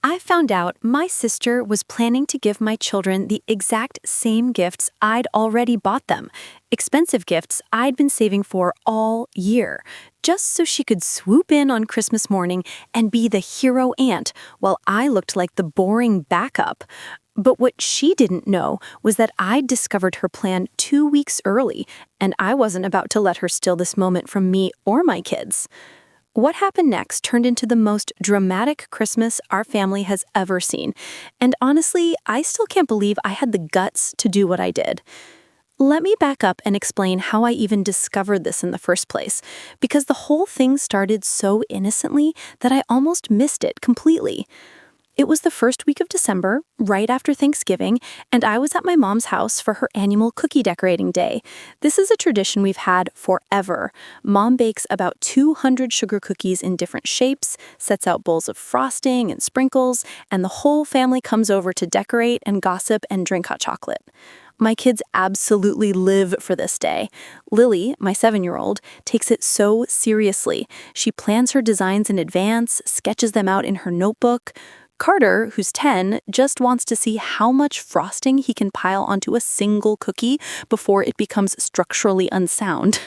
I found out my sister was planning to give my children the exact same gifts I'd already bought them. Expensive gifts I'd been saving for all year, just so she could swoop in on Christmas morning and be the hero aunt while I looked like the boring backup. But what she didn't know was that I'd discovered her plan 2 weeks early, and I wasn't about to let her steal this moment from me or my kids. What happened next turned into the most dramatic Christmas our family has ever seen. And honestly, I still can't believe I had the guts to do what I did. Let me back up and explain how I even discovered this in the first place, because the whole thing started so innocently that I almost missed it completely. It was the first week of December, right after Thanksgiving, and I was at my mom's house for her annual cookie decorating day. This is a tradition we've had forever. Mom bakes about 200 sugar cookies in different shapes, sets out bowls of frosting and sprinkles, and the whole family comes over to decorate and gossip and drink hot chocolate. My kids absolutely live for this day. Lily, my 7-year-old, takes it so seriously. She plans her designs in advance, sketches them out in her notebook. Carter, who's 10, just wants to see how much frosting he can pile onto a single cookie before it becomes structurally unsound.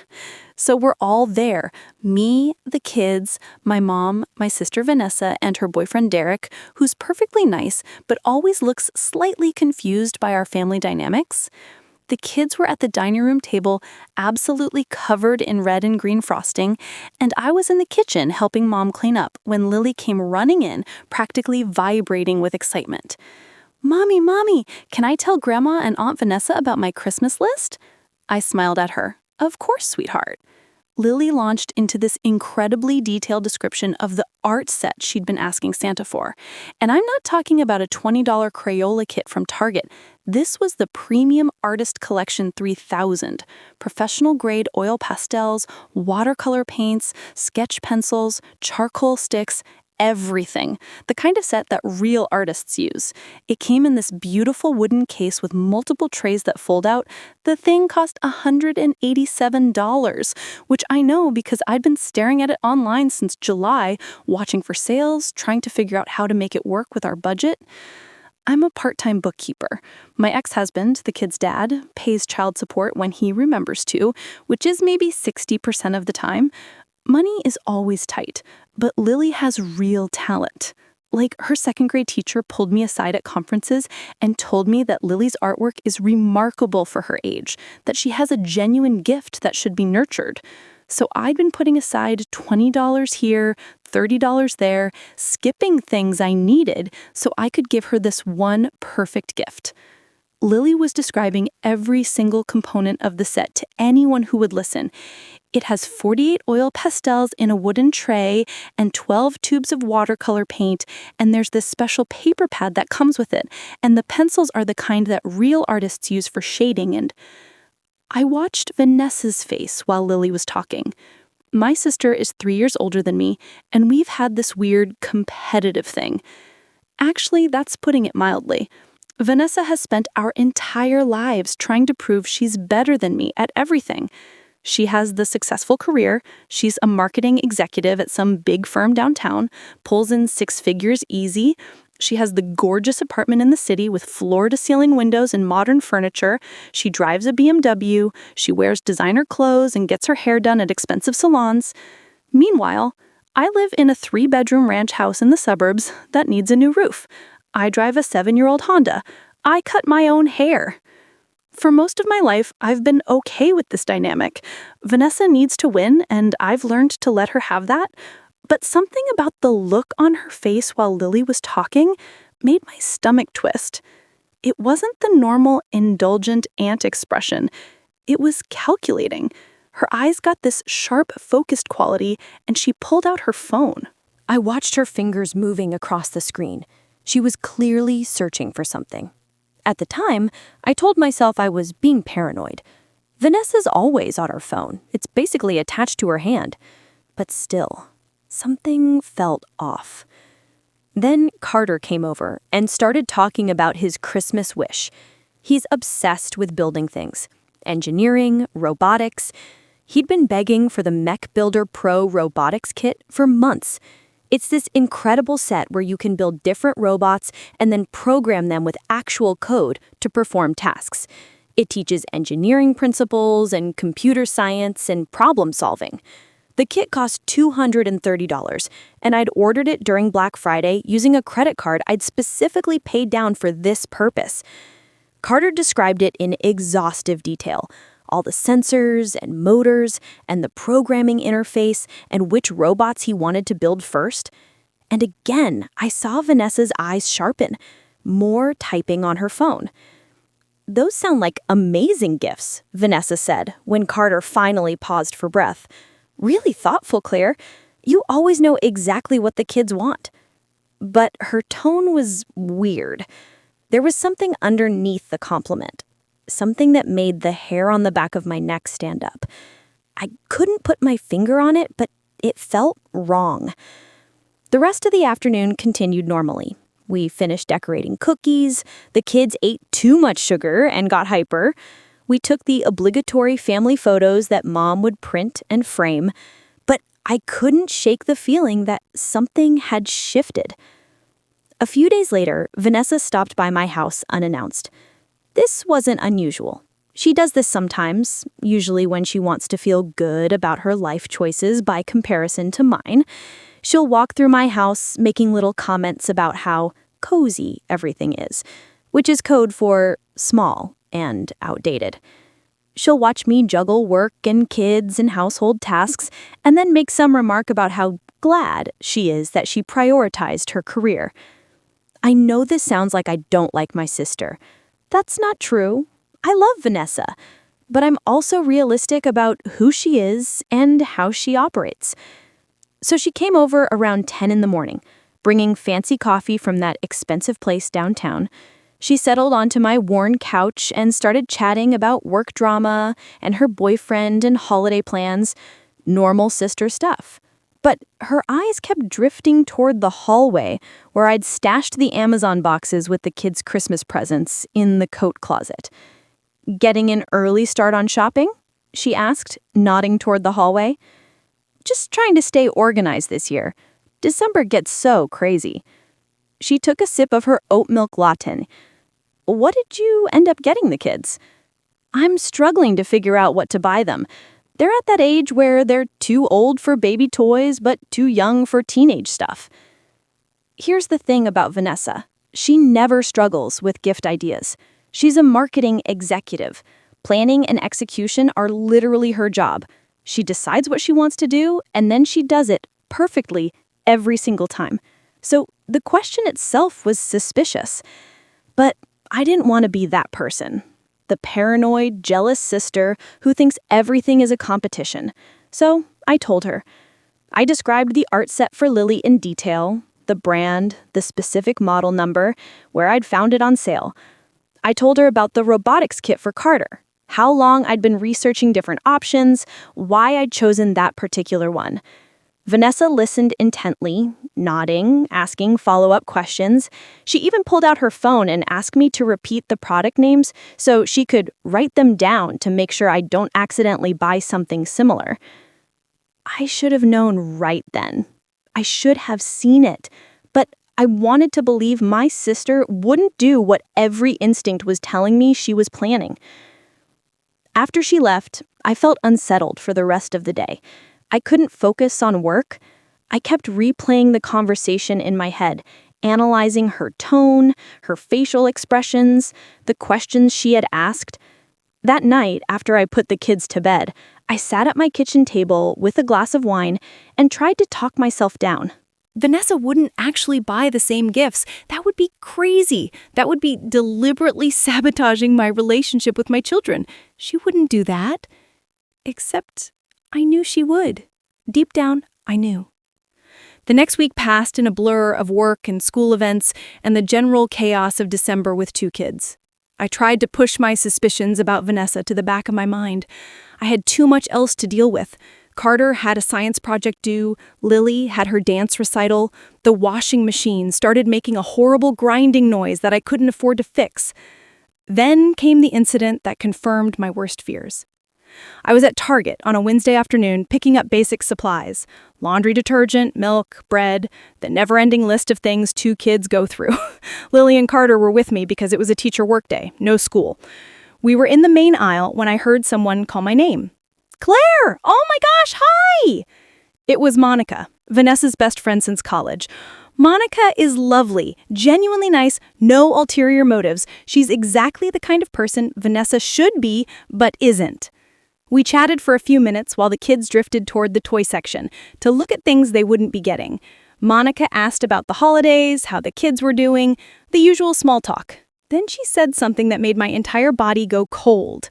So we're all there. Me, the kids, my mom, my sister Vanessa, and her boyfriend Derek, who's perfectly nice but always looks slightly confused by our family dynamics. The kids were at the dining room table, absolutely covered in red and green frosting, and I was in the kitchen helping Mom clean up when Lily came running in, practically vibrating with excitement. "Mommy, Mommy, can I tell Grandma and Aunt Vanessa about my Christmas list?" I smiled at her. "Of course, sweetheart." Lily launched into this incredibly detailed description of the art set she'd been asking Santa for. And I'm not talking about a $20 Crayola kit from Target. This was the Premium Artist Collection 3000. Professional-grade oil pastels, watercolor paints, sketch pencils, charcoal sticks, everything. The kind of set that real artists use. It came in this beautiful wooden case with multiple trays that fold out. The thing cost $187, which I know because I'd been staring at it online since July, watching for sales, trying to figure out how to make it work with our budget. I'm a part-time bookkeeper. My ex-husband, the kid's dad, pays child support when he remembers to, which is maybe 60% of the time. Money is always tight, but Lily has real talent. Like, her second-grade teacher pulled me aside at conferences and told me that Lily's artwork is remarkable for her age, that she has a genuine gift that should be nurtured. So I'd been putting aside $20 here, $30 there, skipping things I needed so I could give her this one perfect gift. Lily was describing every single component of the set to anyone who would listen. It has 48 oil pastels in a wooden tray and 12 tubes of watercolor paint, and there's this special paper pad that comes with it, and the pencils are the kind that real artists use for shading. And I watched Vanessa's face while Lily was talking. My sister is 3 years older than me, and we've had this weird competitive thing. Actually, that's putting it mildly. Vanessa has spent our entire lives trying to prove she's better than me at everything. She has the successful career, she's a marketing executive at some big firm downtown, pulls in 6 figures easy, she has the gorgeous apartment in the city with floor-to-ceiling windows and modern furniture, she drives a BMW, she wears designer clothes and gets her hair done at expensive salons. Meanwhile, I live in a 3-bedroom ranch house in the suburbs that needs a new roof. I drive a 7-year-old Honda. I cut my own hair. For most of my life, I've been okay with this dynamic. Vanessa needs to win, and I've learned to let her have that. But something about the look on her face while Lily was talking made my stomach twist. It wasn't the normal indulgent aunt expression. It was calculating. Her eyes got this sharp, focused quality, and she pulled out her phone. I watched her fingers moving across the screen. She was clearly searching for something. At the time, I told myself I was being paranoid. Vanessa's always on her phone. It's basically attached to her hand. But still, something felt off. Then Carter came over and started talking about his Christmas wish. He's obsessed with building things. Engineering, robotics. He'd been begging for the Mech Builder Pro robotics kit for months. It's this incredible set where you can build different robots and then program them with actual code to perform tasks. It teaches engineering principles and computer science and problem solving. The kit cost $230, and I'd ordered it during Black Friday using a credit card I'd specifically paid down for this purpose. Carter described it in exhaustive detail. All the sensors and motors and the programming interface and which robots he wanted to build first. And again, I saw Vanessa's eyes sharpen, more typing on her phone. "Those sound like amazing gifts," Vanessa said when Carter finally paused for breath. "Really thoughtful, Claire. You always know exactly what the kids want." But her tone was weird. There was something underneath the compliment. Something that made the hair on the back of my neck stand up. I couldn't put my finger on it, but it felt wrong. The rest of the afternoon continued normally. We finished decorating cookies, the kids ate too much sugar and got hyper. We took the obligatory family photos that Mom would print and frame, but I couldn't shake the feeling that something had shifted. A few days later, Vanessa stopped by my house unannounced. This wasn't unusual. She does this sometimes, usually when she wants to feel good about her life choices by comparison to mine. She'll walk through my house making little comments about how cozy everything is, which is code for small and outdated. She'll watch me juggle work and kids and household tasks, and then make some remark about how glad she is that she prioritized her career. I know this sounds like I don't like my sister. That's not true. I love Vanessa, but I'm also realistic about who she is and how she operates. So she came over around 10 in the morning, bringing fancy coffee from that expensive place downtown. She settled onto my worn couch and started chatting about work drama and her boyfriend and holiday plans, normal sister stuff. But her eyes kept drifting toward the hallway where I'd stashed the Amazon boxes with the kids' Christmas presents in the coat closet. "Getting an early start on shopping?" she asked, nodding toward the hallway. "Just trying to stay organized this year. December gets so crazy." She took a sip of her oat milk latte. "What did you end up getting the kids?" "I'm struggling to figure out what to buy them. They're at that age where they're too old for baby toys but too young for teenage stuff." Here's the thing about Vanessa. She never struggles with gift ideas. She's a marketing executive. Planning and execution are literally her job. She decides what she wants to do, and then she does it perfectly every single time. So the question itself was suspicious. But I didn't want to be that person. The paranoid, jealous sister who thinks everything is a competition. So I told her. I described the art set for Lily in detail, the brand, the specific model number, where I'd found it on sale. I told her about the robotics kit for Carter, how long I'd been researching different options, why I'd chosen that particular one. Vanessa listened intently, nodding, asking follow-up questions. She even pulled out her phone and asked me to repeat the product names so she could write them down to make sure I don't accidentally buy something similar. I should have known right then. I should have seen it. But I wanted to believe my sister wouldn't do what every instinct was telling me she was planning. After she left, I felt unsettled for the rest of the day. I couldn't focus on work. I kept replaying the conversation in my head, analyzing her tone, her facial expressions, the questions she had asked. That night, after I put the kids to bed, I sat at my kitchen table with a glass of wine and tried to talk myself down. Vanessa wouldn't actually buy the same gifts. That would be crazy. That would be deliberately sabotaging my relationship with my children. She wouldn't do that. Except I knew she would. Deep down, I knew. The next week passed in a blur of work and school events and the general chaos of December with 2 kids. I tried to push my suspicions about Vanessa to the back of my mind. I had too much else to deal with. Carter had a science project due, Lily had her dance recital, the washing machine started making a horrible grinding noise that I couldn't afford to fix. Then came the incident that confirmed my worst fears. I was at Target on a Wednesday afternoon picking up basic supplies: laundry detergent, milk, bread, the never-ending list of things two kids go through. Lily and Carter were with me because it was a teacher workday, no school. We were in the main aisle when I heard someone call my name. "Claire! Oh my gosh, hi!" It was Monica, Vanessa's best friend since college. Monica is lovely, genuinely nice, no ulterior motives. She's exactly the kind of person Vanessa should be, but isn't. We chatted for a few minutes while the kids drifted toward the toy section to look at things they wouldn't be getting. Monica asked about the holidays, how the kids were doing, the usual small talk. Then she said something that made my entire body go cold.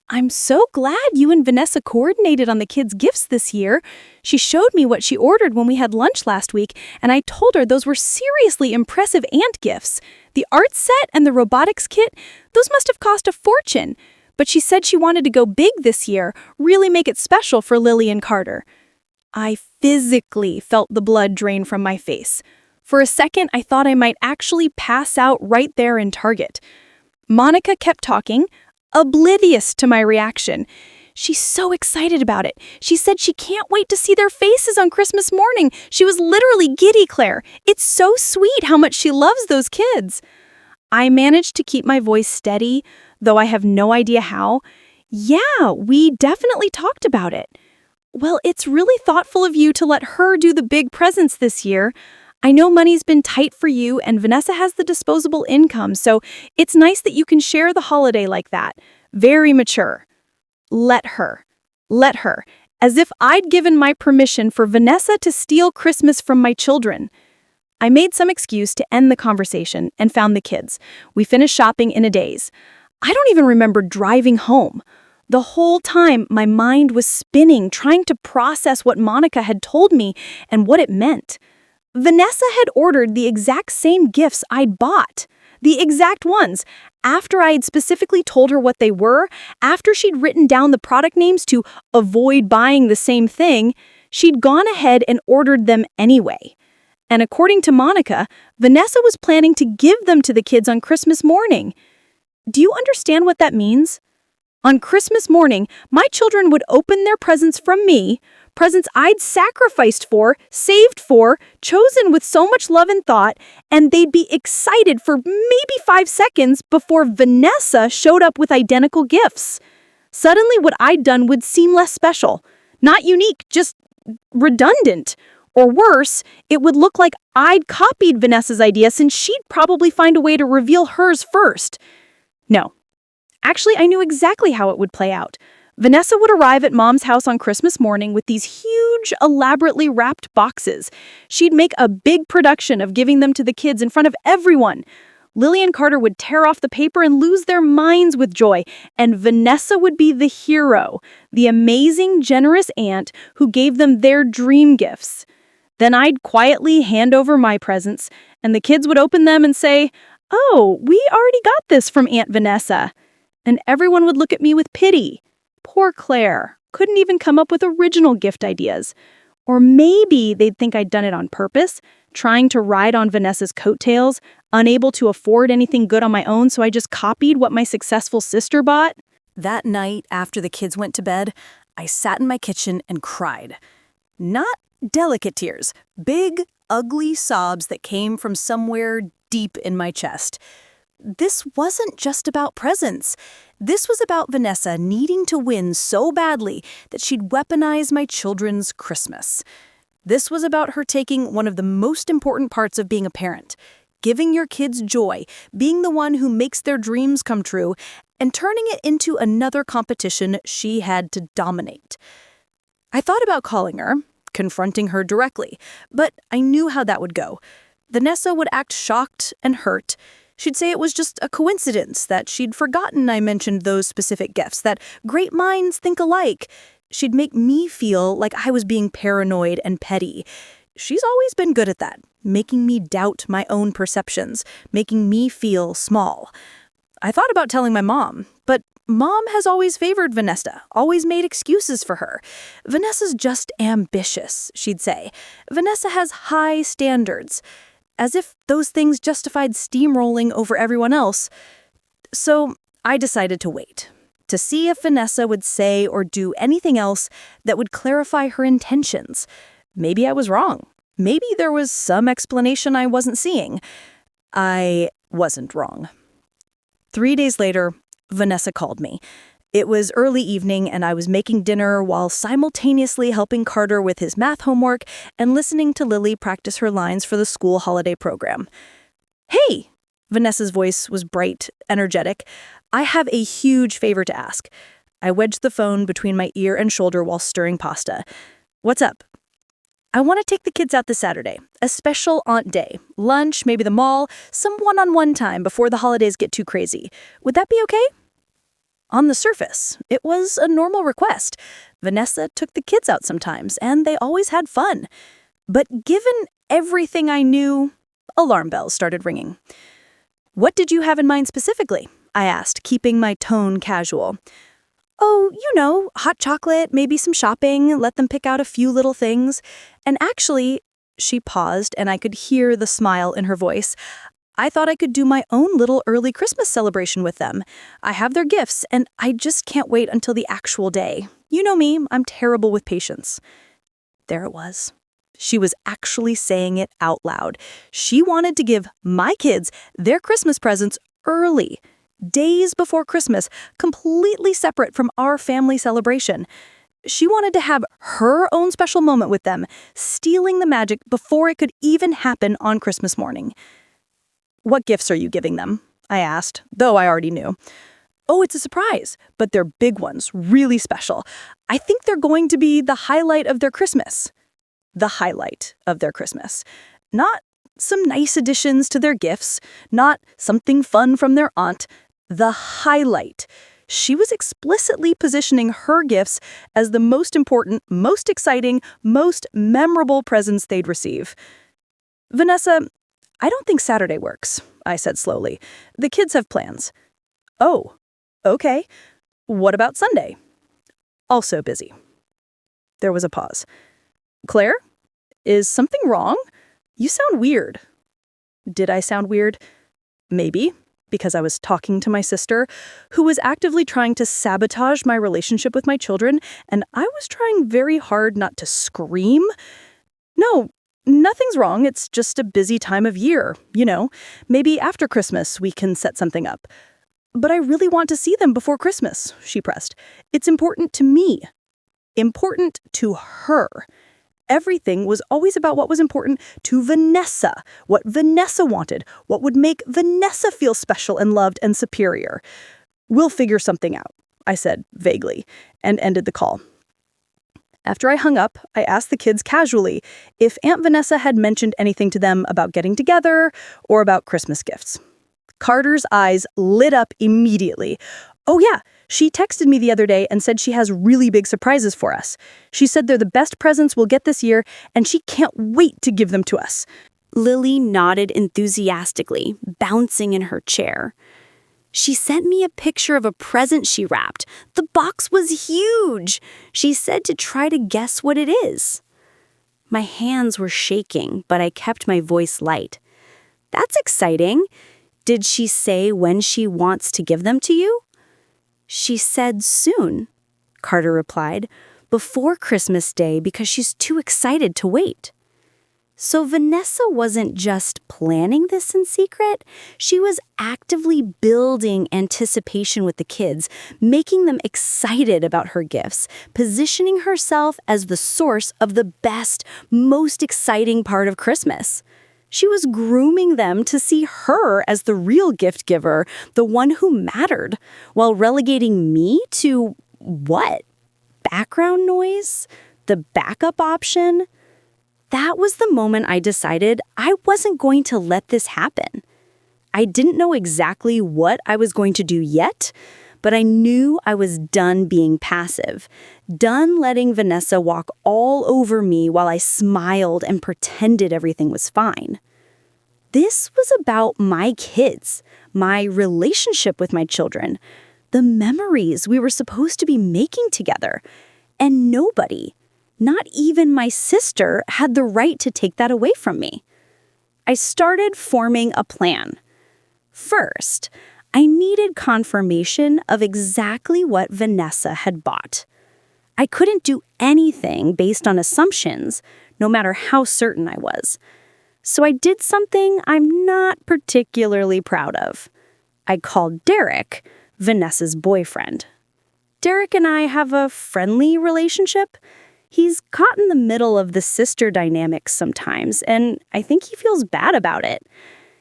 "I'm so glad you and Vanessa coordinated on the kids' gifts this year. She showed me what she ordered when we had lunch last week, and I told her those were seriously impressive ant gifts. The art set and the robotics kit, those must have cost a fortune. But she said she wanted to go big this year, really make it special for Lily and Carter." I physically felt the blood drain from my face. For a second, I thought I might actually pass out right there in Target. Monica kept talking, oblivious to my reaction. She's so excited about it. She said she can't wait to see their faces on Christmas morning. She was literally giddy, Claire. It's so sweet how much she loves those kids. I managed to keep my voice steady, though I have no idea how. "Yeah, we definitely talked about it." "Well, it's really thoughtful of you to let her do the big presents this year. I know money's been tight for you and Vanessa has the disposable income, so it's nice that you can share the holiday like that. Very mature." Let her. Let her. As if I'd given my permission for Vanessa to steal Christmas from my children. I made some excuse to end the conversation and found the kids. We finished shopping in a daze. I don't even remember driving home. The whole time, my mind was spinning, trying to process what Monica had told me and what it meant. Vanessa had ordered the exact same gifts I'd bought. The exact ones. After I had specifically told her what they were, after she'd written down the product names to avoid buying the same thing, she'd gone ahead and ordered them anyway. And according to Monica, Vanessa was planning to give them to the kids on Christmas morning. Do you understand what that means? On Christmas morning, my children would open their presents from me, presents I'd sacrificed for, saved for, chosen with so much love and thought, and they'd be excited for maybe 5 seconds before Vanessa showed up with identical gifts. Suddenly, what I'd done would seem less special. Not unique, just redundant. Or worse, it would look like I'd copied Vanessa's idea since she'd probably find a way to reveal hers first. No. Actually, I knew exactly how it would play out. Vanessa would arrive at Mom's house on Christmas morning with these huge, elaborately wrapped boxes. She'd make a big production of giving them to the kids in front of everyone. Lily and Carter would tear off the paper and lose their minds with joy, and Vanessa would be the hero, the amazing, generous aunt who gave them their dream gifts. Then I'd quietly hand over my presents, and the kids would open them and say, "Oh, we already got this from Aunt Vanessa." And everyone would look at me with pity. Poor Claire, couldn't even come up with original gift ideas. Or maybe they'd think I'd done it on purpose, trying to ride on Vanessa's coattails, unable to afford anything good on my own, so I just copied what my successful sister bought. That night, after the kids went to bed, I sat in my kitchen and cried. Not delicate tears, big, ugly sobs that came from somewhere deep in my chest. This wasn't just about presents. This was about Vanessa needing to win so badly that she'd weaponize my children's Christmas. This was about her taking one of the most important parts of being a parent, giving your kids joy, being the one who makes their dreams come true, and turning it into another competition she had to dominate. I thought about calling her, confronting her directly, but I knew how that would go. Vanessa would act shocked and hurt. She'd say it was just a coincidence, that she'd forgotten I mentioned those specific gifts, that great minds think alike. She'd make me feel like I was being paranoid and petty. She's always been good at that, making me doubt my own perceptions, making me feel small. I thought about telling my mom, but Mom has always favored Vanessa, always made excuses for her. Vanessa's just ambitious, she'd say. Vanessa has high standards. As if those things justified steamrolling over everyone else. So I decided to wait. to see if Vanessa would say or do anything else that would clarify her intentions. Maybe I was wrong. Maybe there was some explanation I wasn't seeing. I wasn't wrong. 3 days later, Vanessa called me. It was early evening and I was making dinner while simultaneously helping Carter with his math homework and listening to Lily practice her lines for the school holiday program. "Hey!" Vanessa's voice was bright, energetic. "I have a huge favor to ask." I wedged the phone between my ear and shoulder while stirring pasta. "What's up?" "I want to take the kids out this Saturday. A special aunt day. Lunch, maybe the mall, some one-on-one time before the holidays get too crazy. Would that be okay?" On the surface, it was a normal request. Vanessa took the kids out sometimes, and they always had fun. But given everything I knew, alarm bells started ringing. "What did you have in mind specifically?" I asked, keeping my tone casual. "Oh, hot chocolate, maybe some shopping, let them pick out a few little things. And actually," she paused and I could hear the smile in her voice, "I thought I could do my own little early Christmas celebration with them. I have their gifts, and I just can't wait until the actual day. You know me, I'm terrible with patience." There it was. She was actually saying it out loud. She wanted to give my kids their Christmas presents early, days before Christmas, completely separate from our family celebration. She wanted to have her own special moment with them, stealing the magic before it could even happen on Christmas morning. "What gifts are you giving them?" I asked, though I already knew. "Oh, it's a surprise, but they're big ones, really special. I think they're going to be the highlight of their Christmas." The highlight of their Christmas. Not some nice additions to their gifts, not something fun from their aunt. The highlight. She was explicitly positioning her gifts as the most important, most exciting, most memorable presents they'd receive. "Vanessa, I don't think Saturday works," I said slowly. "The kids have plans." "Oh, okay. What about Sunday?" "Also busy." There was a pause. "Claire, is something wrong? You sound weird." Did I sound weird? Maybe, because I was talking to my sister, who was actively trying to sabotage my relationship with my children, and I was trying very hard not to scream. "No, nothing's wrong. It's just a busy time of year. Maybe after Christmas we can set something up." "But I really want to see them before Christmas," she pressed. "It's important to me. Important to her." Everything was always about what was important to Vanessa, what Vanessa wanted, what would make Vanessa feel special and loved and superior. "We'll figure something out," I said vaguely, and ended the call. After I hung up, I asked the kids casually if Aunt Vanessa had mentioned anything to them about getting together or about Christmas gifts. Carter's eyes lit up immediately. "Oh yeah, she texted me the other day and said she has really big surprises for us. She said they're the best presents we'll get this year, and she can't wait to give them to us." Lily nodded enthusiastically, bouncing in her chair. "She sent me a picture of a present she wrapped. The box was huge. She said to try to guess what it is." My hands were shaking, but I kept my voice light. "That's exciting. Did she say when she wants to give them to you?" "She said soon," Carter replied, "before Christmas Day because she's too excited to wait." So Vanessa wasn't just planning this in secret. She was actively building anticipation with the kids, making them excited about her gifts, positioning herself as the source of the best, most exciting part of Christmas. She was grooming them to see her as the real gift giver, the one who mattered, while relegating me to, what? Background noise? The backup option? That was the moment I decided I wasn't going to let this happen. I didn't know exactly what I was going to do yet, but I knew I was done being passive, done letting Vanessa walk all over me while I smiled and pretended everything was fine. This was about my kids, my relationship with my children, the memories we were supposed to be making together, and nobody, not even my sister, had the right to take that away from me. I started forming a plan. First, I needed confirmation of exactly what Vanessa had bought. I couldn't do anything based on assumptions, no matter how certain I was. So I did something I'm not particularly proud of. I called Derek, Vanessa's boyfriend. Derek and I have a friendly relationship. He's caught in the middle of the sister dynamics sometimes, and I think he feels bad about it.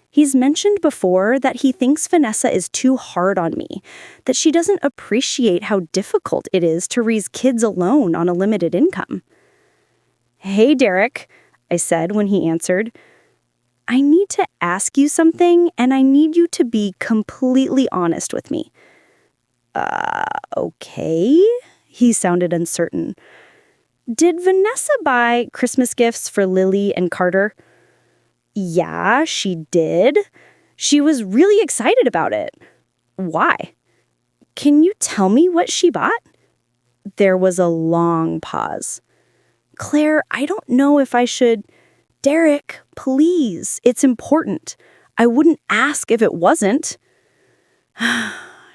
He's mentioned before that he thinks Vanessa is too hard on me, that she doesn't appreciate how difficult it is to raise kids alone on a limited income. "Hey, Derek," I said when he answered. "I need to ask you something, and I need you to be completely honest with me." Okay? He sounded uncertain. "Did Vanessa buy Christmas gifts for Lily and Carter?" "Yeah, she did. She was really excited about it." "Why?" "Can you tell me what she bought?" There was a long pause. "Claire, I don't know if I should—" "Derek, please, it's important. I wouldn't ask if it wasn't."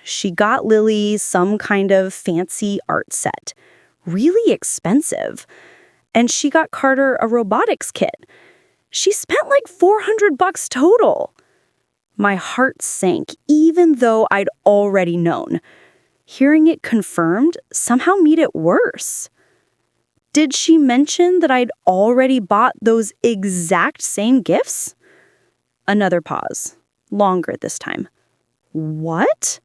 "She got Lily some kind of fancy art set. Really expensive. And she got Carter a robotics kit. She spent like $400 total." My heart sank, even though I'd already known. Hearing it confirmed somehow made it worse. "Did she mention that I'd already bought those exact same gifts?" Another pause, longer this time. "What?"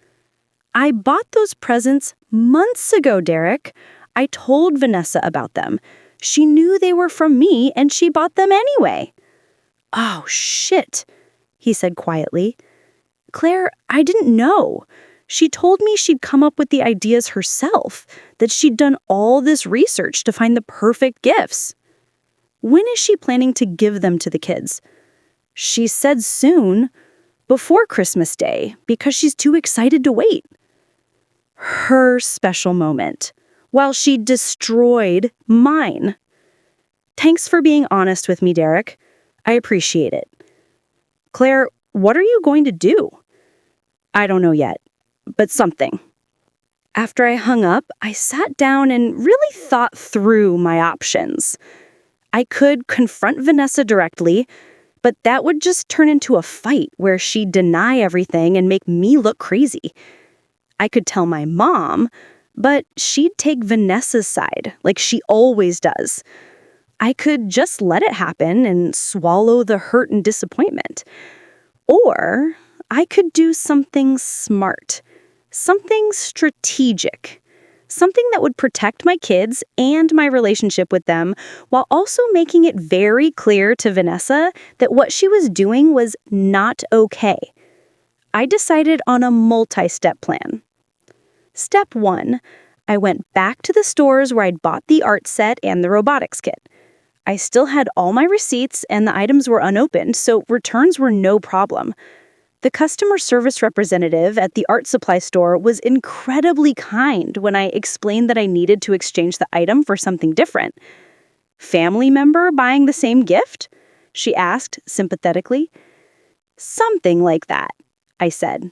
"I bought those presents months ago, Derek. I told Vanessa about them. She knew they were from me, and she bought them anyway." "Oh, shit," he said quietly. "Claire, I didn't know. She told me she'd come up with the ideas herself, that she'd done all this research to find the perfect gifts." "When is she planning to give them to the kids?" "She said soon, before Christmas Day, because she's too excited to wait." Her special moment, while she destroyed mine. "Thanks for being honest with me, Derek. I appreciate it." "Claire, what are you going to do?" "I don't know yet, but something." After I hung up, I sat down and really thought through my options. I could confront Vanessa directly, but that would just turn into a fight where she'd deny everything and make me look crazy. I could tell my mom, but she'd take Vanessa's side, like she always does. I could just let it happen and swallow the hurt and disappointment. Or I could do something smart, something strategic, something that would protect my kids and my relationship with them while also making it very clear to Vanessa that what she was doing was not okay. I decided on a multi-step plan. Step 1, I went back to the stores where I'd bought the art set and the robotics kit. I still had all my receipts and the items were unopened, so returns were no problem. The customer service representative at the art supply store was incredibly kind when I explained that I needed to exchange the item for something different. "Family member buying the same gift?" she asked sympathetically. "Something like that," I said.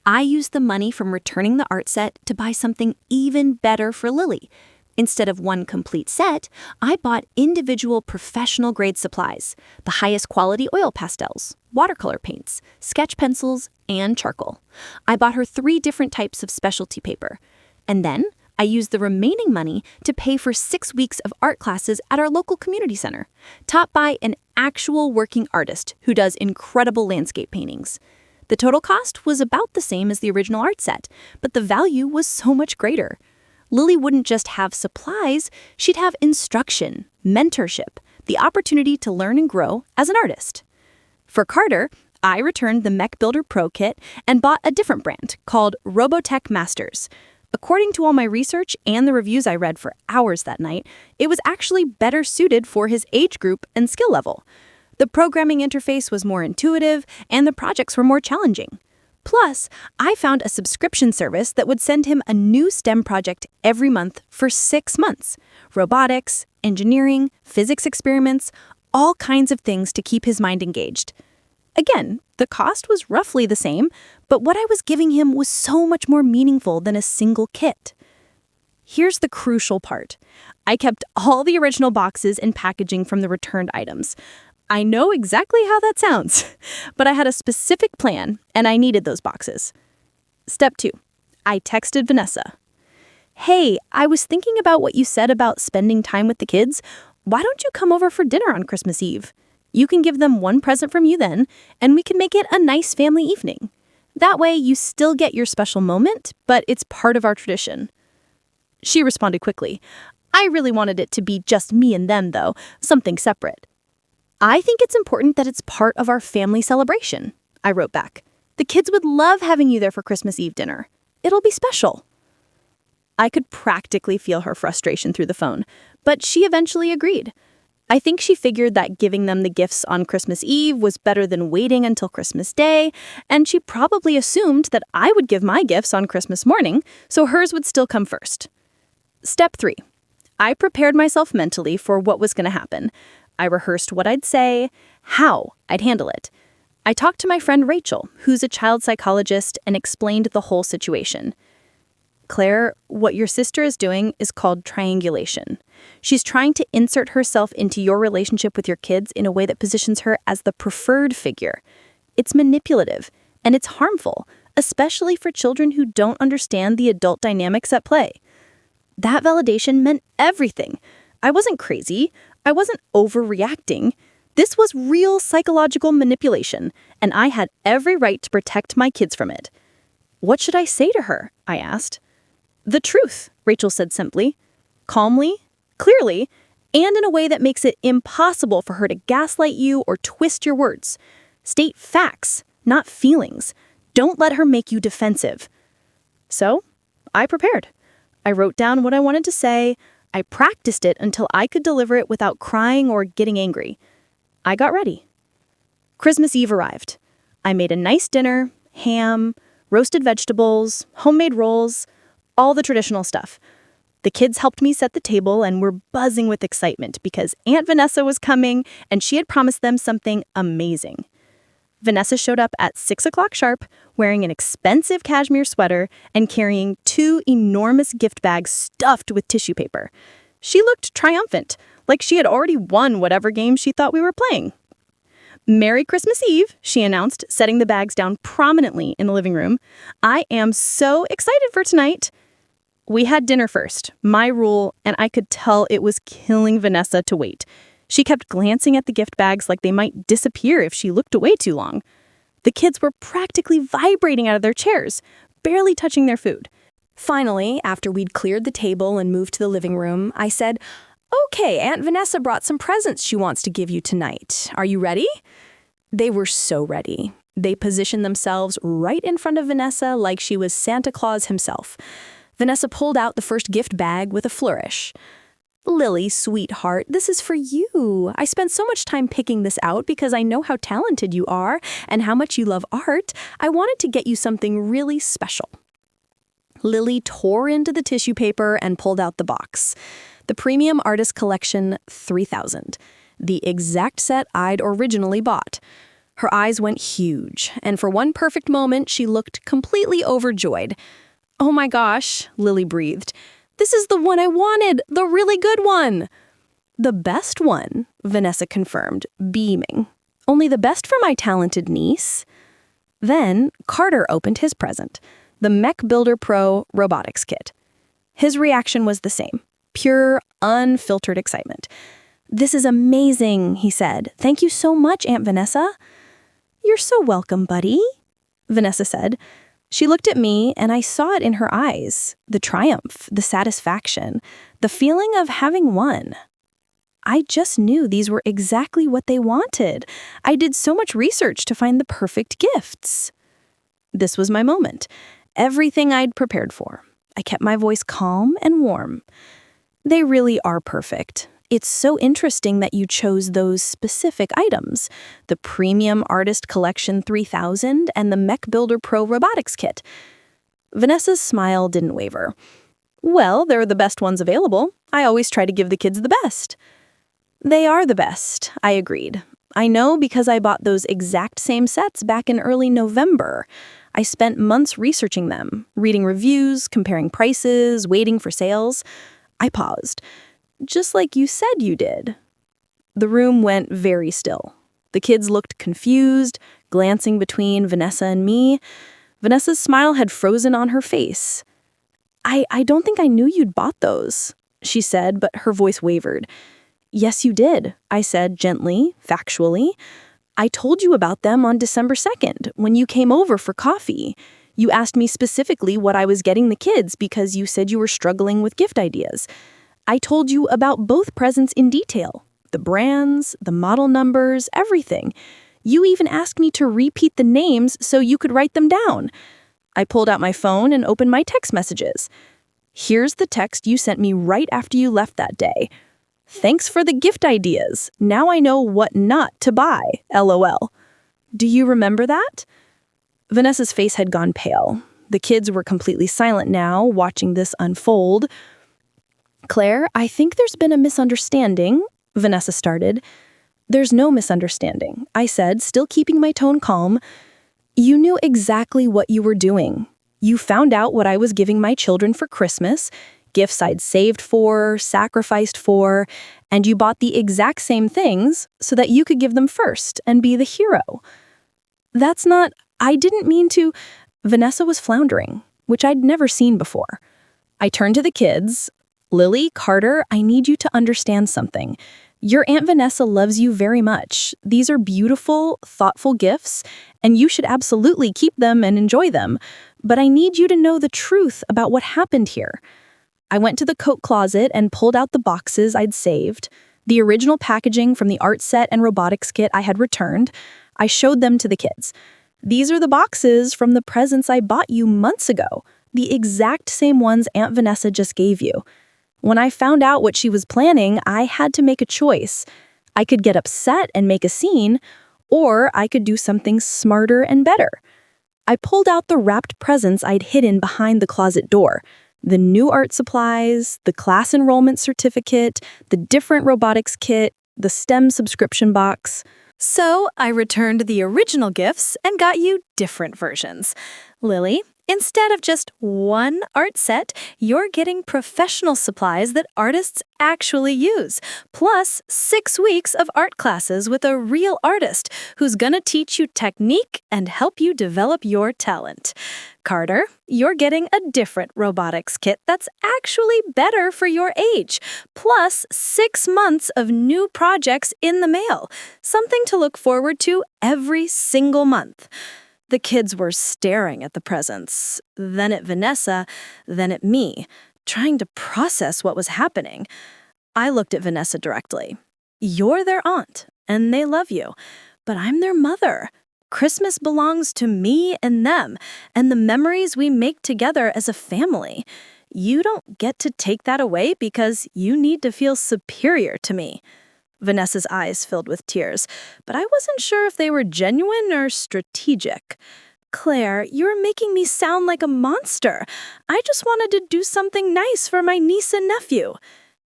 I used the money from returning the art set to buy something even better for Lily. Instead of one complete set, I bought individual professional-grade supplies, the highest quality oil pastels, watercolor paints, sketch pencils, and charcoal. I bought her 3 different types of specialty paper. And then I used the remaining money to pay for 6 weeks of art classes at our local community center, taught by an actual working artist who does incredible landscape paintings. The total cost was about the same as the original art set, but the value was so much greater. Lily wouldn't just have supplies, she'd have instruction, mentorship, the opportunity to learn and grow as an artist. For Carter, I returned the Mech Builder Pro Kit and bought a different brand called Robotech Masters. According to all my research and the reviews I read for hours that night, it was actually better suited for his age group and skill level. The programming interface was more intuitive, and the projects were more challenging. Plus, I found a subscription service that would send him a new STEM project every month for 6 months. Robotics, engineering, physics experiments, all kinds of things to keep his mind engaged. Again, the cost was roughly the same, but what I was giving him was so much more meaningful than a single kit. Here's the crucial part. I kept all the original boxes and packaging from the returned items. I know exactly how that sounds, but I had a specific plan, and I needed those boxes. Step 2. I texted Vanessa. Hey, I was thinking about what you said about spending time with the kids. Why don't you come over for dinner on Christmas Eve? You can give them one present from you then, and we can make it a nice family evening. That way, you still get your special moment, but it's part of our tradition. She responded quickly. I really wanted it to be just me and them, though, something separate. I think it's important that it's part of our family celebration, I wrote back. The kids would love having you there for Christmas Eve dinner. It'll be special. I could practically feel her frustration through the phone, but she eventually agreed. I think she figured that giving them the gifts on Christmas Eve was better than waiting until Christmas Day, and she probably assumed that I would give my gifts on Christmas morning, so hers would still come first. Step 3. I prepared myself mentally for what was going to happen. I rehearsed what I'd say, how I'd handle it. I talked to my friend Rachel, who's a child psychologist, and explained the whole situation. Claire, what your sister is doing is called triangulation. She's trying to insert herself into your relationship with your kids in a way that positions her as the preferred figure. It's manipulative, and it's harmful, especially for children who don't understand the adult dynamics at play. That validation meant everything. I wasn't crazy. I wasn't overreacting. This was real psychological manipulation, and I had every right to protect my kids from it. What should I say to her? I asked. The truth, Rachel said simply, calmly, clearly, and in a way that makes it impossible for her to gaslight you or twist your words. State facts, not feelings. Don't let her make you defensive. So, I prepared. I wrote down what I wanted to say. I practiced it until I could deliver it without crying or getting angry. I got ready. Christmas Eve arrived. I made a nice dinner, ham, roasted vegetables, homemade rolls, all the traditional stuff. The kids helped me set the table and were buzzing with excitement because Aunt Vanessa was coming and she had promised them something amazing. Vanessa showed up at 6 o'clock sharp, wearing an expensive cashmere sweater and carrying 2 enormous gift bags stuffed with tissue paper. She looked triumphant, like she had already won whatever game she thought we were playing. Merry Christmas Eve, she announced, setting the bags down prominently in the living room. I am so excited for tonight. We had dinner first, my rule, and I could tell it was killing Vanessa to wait. She kept glancing at the gift bags like they might disappear if she looked away too long. The kids were practically vibrating out of their chairs, barely touching their food. Finally, after we'd cleared the table and moved to the living room, I said, Okay, Aunt Vanessa brought some presents she wants to give you tonight. Are you ready? They were so ready. They positioned themselves right in front of Vanessa like she was Santa Claus himself. Vanessa pulled out the first gift bag with a flourish. Lily, sweetheart, this is for you. I spent so much time picking this out because I know how talented you are and how much you love art. I wanted to get you something really special. Lily tore into the tissue paper and pulled out the box. The Premium Artist Collection 3000, the exact set I'd originally bought. Her eyes went huge, and for one perfect moment, she looked completely overjoyed. Oh my gosh, Lily breathed. This is the one I wanted, the really good one. The best one, Vanessa confirmed, beaming. Only the best for my talented niece. Then Carter opened his present, the Mech Builder Pro robotics kit. His reaction was the same, pure, unfiltered excitement. This is amazing, he said. Thank you so much, Aunt Vanessa. You're so welcome, buddy, Vanessa said. She looked at me, and I saw it in her eyes, the triumph, the satisfaction, the feeling of having won. I just knew these were exactly what they wanted. I did so much research to find the perfect gifts. This was my moment, everything I'd prepared for. I kept my voice calm and warm. They really are perfect. It's so interesting that you chose those specific items, the Premium Artist Collection 3000 and the Mech Builder Pro robotics kit. Vanessa's smile didn't waver. Well, they're the best ones available. I always try to give the kids the best. They are the best, I agreed. I know because I bought those exact same sets back in early November. I spent months researching them, reading reviews, comparing prices, waiting for sales. I paused. Just like you said you did. The room went very still. The kids looked confused, glancing between Vanessa and me. Vanessa's smile had frozen on her face. I don't think I knew you'd bought those, she said, but her voice wavered. Yes, you did, I said gently, factually. I told you about them on December 2nd, when you came over for coffee. You asked me specifically what I was getting the kids because you said you were struggling with gift ideas. I told you about both presents in detail. The brands, the model numbers, everything. You even asked me to repeat the names so you could write them down. I pulled out my phone and opened my text messages. Here's the text you sent me right after you left that day. Thanks for the gift ideas. Now I know what not to buy, LOL. Do you remember that? Vanessa's face had gone pale. The kids were completely silent now, watching this unfold. Claire, I think there's been a misunderstanding, Vanessa started. There's no misunderstanding, I said, still keeping my tone calm. You knew exactly what you were doing. You found out what I was giving my children for Christmas, gifts I'd saved for, sacrificed for, and you bought the exact same things so that you could give them first and be the hero. I didn't mean to. Vanessa was floundering, which I'd never seen before. I turned to the kids. Lily, Carter, I need you to understand something. Your Aunt Vanessa loves you very much. These are beautiful, thoughtful gifts, and you should absolutely keep them and enjoy them. But I need you to know the truth about what happened here. I went to the coat closet and pulled out the boxes I'd saved, the original packaging from the art set and robotics kit I had returned. I showed them to the kids. These are the boxes from the presents I bought you months ago, the exact same ones Aunt Vanessa just gave you. When I found out what she was planning, I had to make a choice. I could get upset and make a scene, or I could do something smarter and better. I pulled out the wrapped presents I'd hidden behind the closet door. The new art supplies, the class enrollment certificate, the different robotics kit, the STEM subscription box. So I returned the original gifts and got you different versions. Lily, instead of just one art set, you're getting professional supplies that artists actually use, plus 6 weeks of art classes with a real artist who's gonna teach you technique and help you develop your talent. Carter, you're getting a different robotics kit that's actually better for your age, plus 6 months of new projects in the mail, something to look forward to every single month. The kids were staring at the presents, then at Vanessa, then at me, trying to process what was happening. I looked at Vanessa directly. You're their aunt, and they love you, but I'm their mother. Christmas belongs to me and them, and the memories we make together as a family. You don't get to take that away because you need to feel superior to me. Vanessa's eyes filled with tears, but I wasn't sure if they were genuine or strategic. Claire, you're making me sound like a monster. I just wanted to do something nice for my niece and nephew.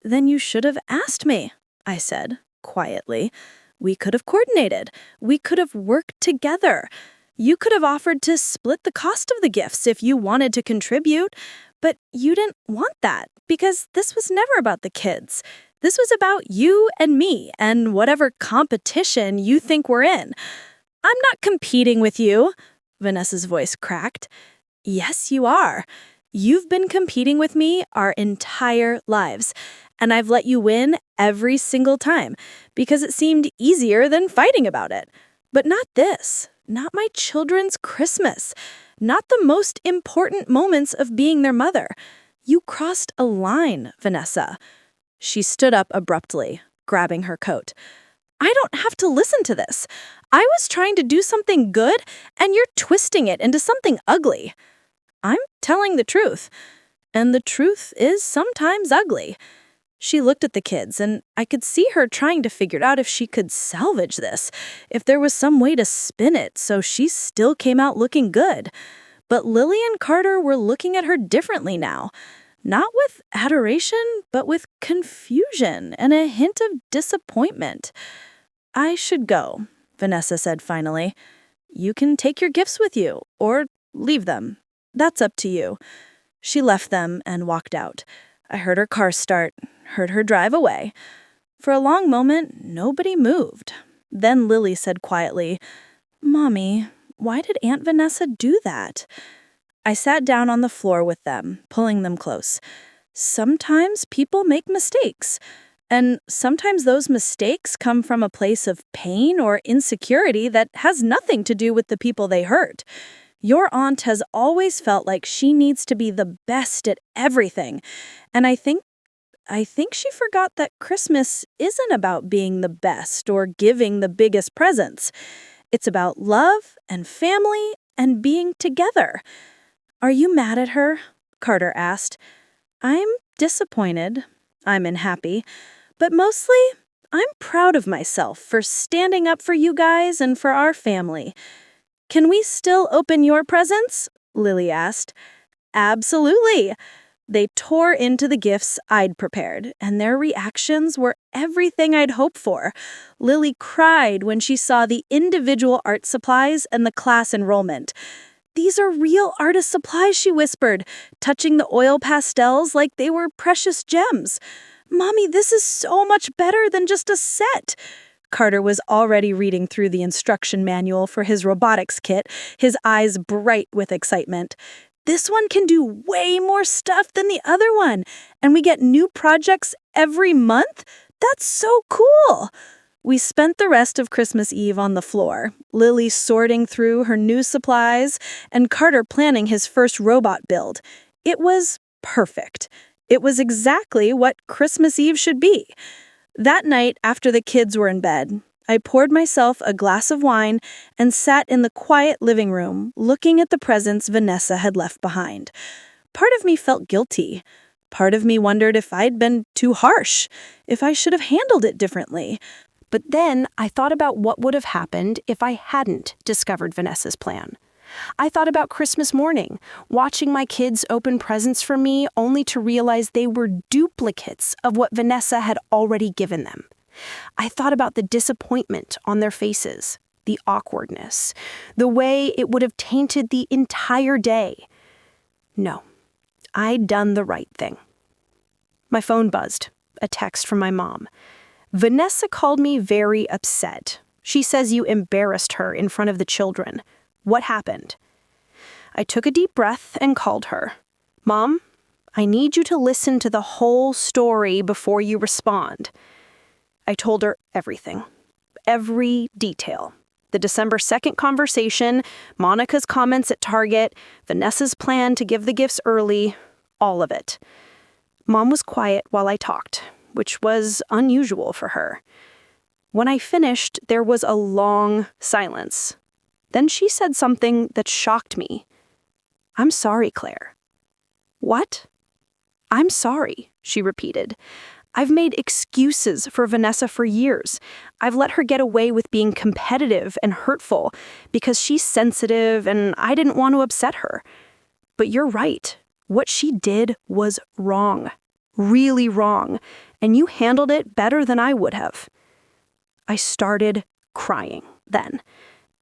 Then you should have asked me, I said, quietly. We could have coordinated. We could have worked together. You could have offered to split the cost of the gifts if you wanted to contribute, but you didn't want that because this was never about the kids. This was about you and me and whatever competition you think we're in. I'm not competing with you, Vanessa's voice cracked. Yes, you are. You've been competing with me our entire lives, and I've let you win every single time because it seemed easier than fighting about it. But not this, not my children's Christmas, not the most important moments of being their mother. You crossed a line, Vanessa. She stood up abruptly, grabbing her coat. I don't have to listen to this. I was trying to do something good, and you're twisting it into something ugly. I'm telling the truth, and the truth is sometimes ugly. She looked at the kids, and I could see her trying to figure out if she could salvage this, if there was some way to spin it so she still came out looking good. But Lily and Carter were looking at her differently now. Not with adoration, but with confusion and a hint of disappointment. I should go, Vanessa said finally. You can take your gifts with you, or leave them. That's up to you. She left them and walked out. I heard her car start, heard her drive away. For a long moment, nobody moved. Then Lily said quietly, Mommy, why did Aunt Vanessa do that? I sat down on the floor with them, pulling them close. Sometimes people make mistakes, and sometimes those mistakes come from a place of pain or insecurity that has nothing to do with the people they hurt. Your aunt has always felt like she needs to be the best at everything, and I think she forgot that Christmas isn't about being the best or giving the biggest presents. It's about love and family and being together. Are you mad at her? Carter asked. I'm disappointed. I'm unhappy. But mostly, I'm proud of myself for standing up for you guys and for our family. Can we still open your presents? Lily asked. Absolutely. They tore into the gifts I'd prepared, and their reactions were everything I'd hoped for. Lily cried when she saw the individual art supplies and the class enrollment. These are real artist supplies, she whispered, touching the oil pastels like they were precious gems. Mommy, this is so much better than just a set. Carter was already reading through the instruction manual for his robotics kit, his eyes bright with excitement. This one can do way more stuff than the other one, and we get new projects every month? That's so cool! We spent the rest of Christmas Eve on the floor, Lily sorting through her new supplies and Carter planning his first robot build. It was perfect. It was exactly what Christmas Eve should be. That night, after the kids were in bed, I poured myself a glass of wine and sat in the quiet living room, looking at the presents Vanessa had left behind. Part of me felt guilty. Part of me wondered if I'd been too harsh, if I should have handled it differently. But then I thought about what would have happened if I hadn't discovered Vanessa's plan. I thought about Christmas morning, watching my kids open presents for me only to realize they were duplicates of what Vanessa had already given them. I thought about the disappointment on their faces, the awkwardness, the way it would have tainted the entire day. No, I'd done the right thing. My phone buzzed, a text from my mom. Vanessa called me very upset. She says you embarrassed her in front of the children. What happened? I took a deep breath and called her. Mom, I need you to listen to the whole story before you respond. I told her everything. Every detail. The December 2nd conversation, Monica's comments at Target, Vanessa's plan to give the gifts early, all of it. Mom was quiet while I talked, which was unusual for her. When I finished, there was a long silence. Then she said something that shocked me. I'm sorry, Claire. What? I'm sorry, she repeated. I've made excuses for Vanessa for years. I've let her get away with being competitive and hurtful because she's sensitive and I didn't want to upset her. But you're right. What she did was wrong. Really wrong. And you handled it better than I would have. I started crying then.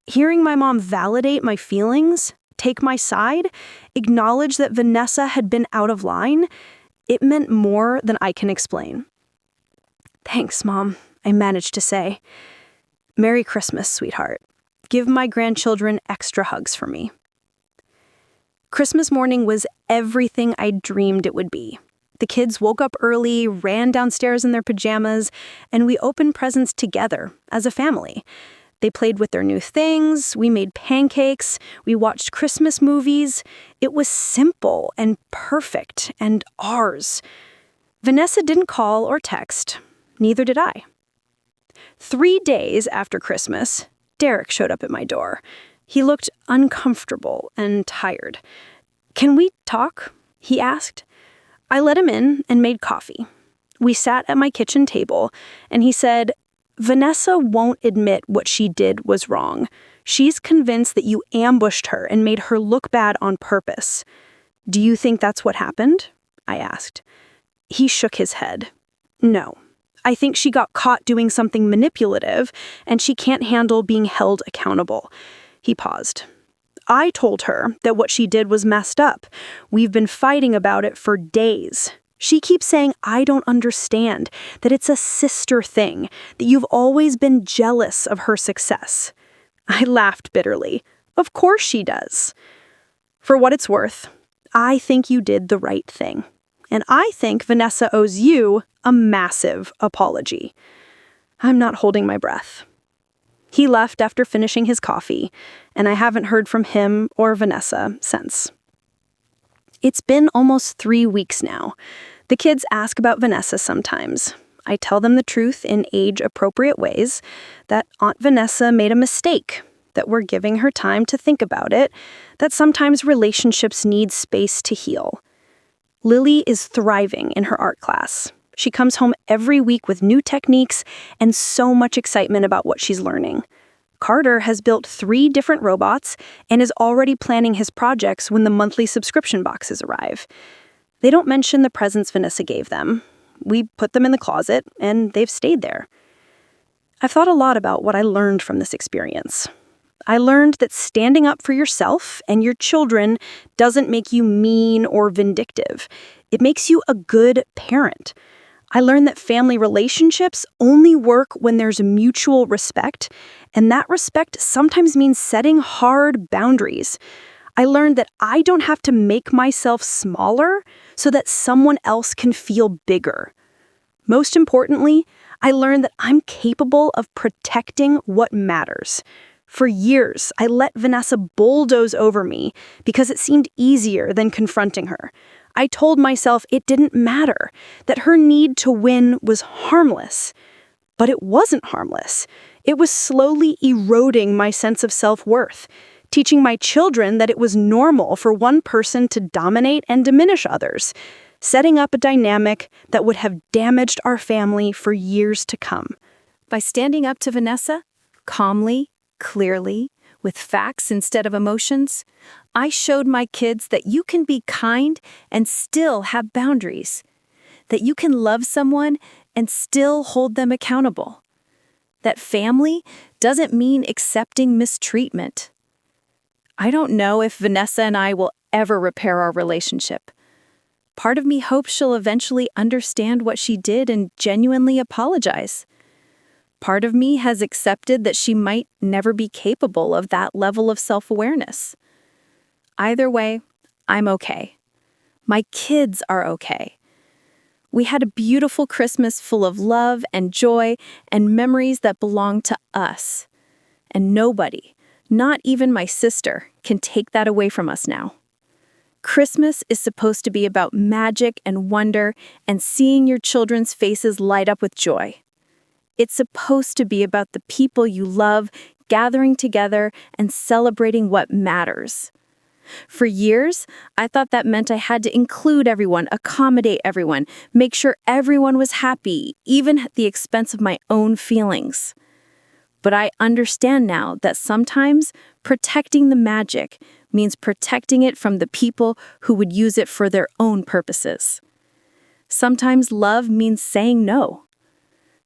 Hearing my mom validate my feelings, take my side, acknowledge that Vanessa had been out of line, it meant more than I can explain. Thanks, Mom, I managed to say. Merry Christmas, sweetheart. Give my grandchildren extra hugs for me. Christmas morning was everything I dreamed it would be. The kids woke up early, ran downstairs in their pajamas, and we opened presents together as a family. They played with their new things, we made pancakes, we watched Christmas movies. It was simple and perfect and ours. Vanessa didn't call or text. Neither did I. 3 days after Christmas, Derek showed up at my door. He looked uncomfortable and tired. Can we talk? He asked. I let him in and made coffee. We sat at my kitchen table, and he said, Vanessa won't admit what she did was wrong. She's convinced that you ambushed her and made her look bad on purpose. Do you think that's what happened? I asked. He shook his head. No, I think she got caught doing something manipulative, and she can't handle being held accountable." He paused. "I told her that what she did was messed up. We've been fighting about it for days. She keeps saying I don't understand, that it's a sister thing, that you've always been jealous of her success." I laughed bitterly. Of course she does. "For what it's worth, I think you did the right thing. And I think Vanessa owes you a massive apology." I'm not holding my breath. He left after finishing his coffee, and I haven't heard from him or Vanessa since. It's been almost 3 weeks now. The kids ask about Vanessa sometimes. I tell them the truth in age-appropriate ways, that Aunt Vanessa made a mistake, that we're giving her time to think about it, that sometimes relationships need space to heal. Lily is thriving in her art class. She comes home every week with new techniques and so much excitement about what she's learning. Carter has built 3 different robots and is already planning his projects when the monthly subscription boxes arrive. They don't mention the presents Vanessa gave them. We put them in the closet, and they've stayed there. I've thought a lot about what I learned from this experience. I learned that standing up for yourself and your children doesn't make you mean or vindictive. It makes you a good parent. I learned that family relationships only work when there's mutual respect, and that respect sometimes means setting hard boundaries. I learned that I don't have to make myself smaller so that someone else can feel bigger. Most importantly, I learned that I'm capable of protecting what matters. For years, I let Vanessa bulldoze over me because it seemed easier than confronting her. I told myself it didn't matter, that her need to win was harmless. But it wasn't harmless. It was slowly eroding my sense of self-worth, teaching my children that it was normal for one person to dominate and diminish others, setting up a dynamic that would have damaged our family for years to come. By standing up to Vanessa, calmly, clearly, with facts instead of emotions, I showed my kids that you can be kind and still have boundaries, that you can love someone and still hold them accountable, that family doesn't mean accepting mistreatment. I don't know if Vanessa and I will ever repair our relationship. Part of me hopes she'll eventually understand what she did and genuinely apologize. Part of me has accepted that she might never be capable of that level of self-awareness. Either way, I'm okay. My kids are okay. We had a beautiful Christmas full of love and joy and memories that belong to us. And nobody, not even my sister, can take that away from us now. Christmas is supposed to be about magic and wonder and seeing your children's faces light up with joy. It's supposed to be about the people you love gathering together and celebrating what matters. For years, I thought that meant I had to include everyone, accommodate everyone, make sure everyone was happy, even at the expense of my own feelings. But I understand now that sometimes protecting the magic means protecting it from the people who would use it for their own purposes. Sometimes love means saying no.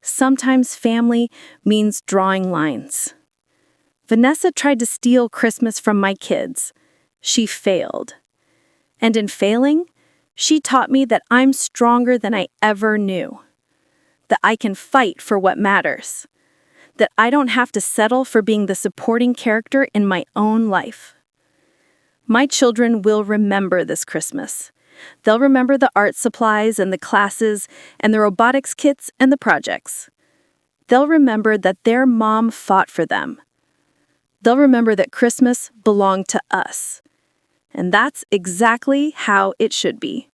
Sometimes family means drawing lines. Vanessa tried to steal Christmas from my kids. She failed. And in failing, she taught me that I'm stronger than I ever knew. That I can fight for what matters. That I don't have to settle for being the supporting character in my own life. My children will remember this Christmas. They'll remember the art supplies and the classes and the robotics kits and the projects. They'll remember that their mom fought for them. They'll remember that Christmas belonged to us. And that's exactly how it should be.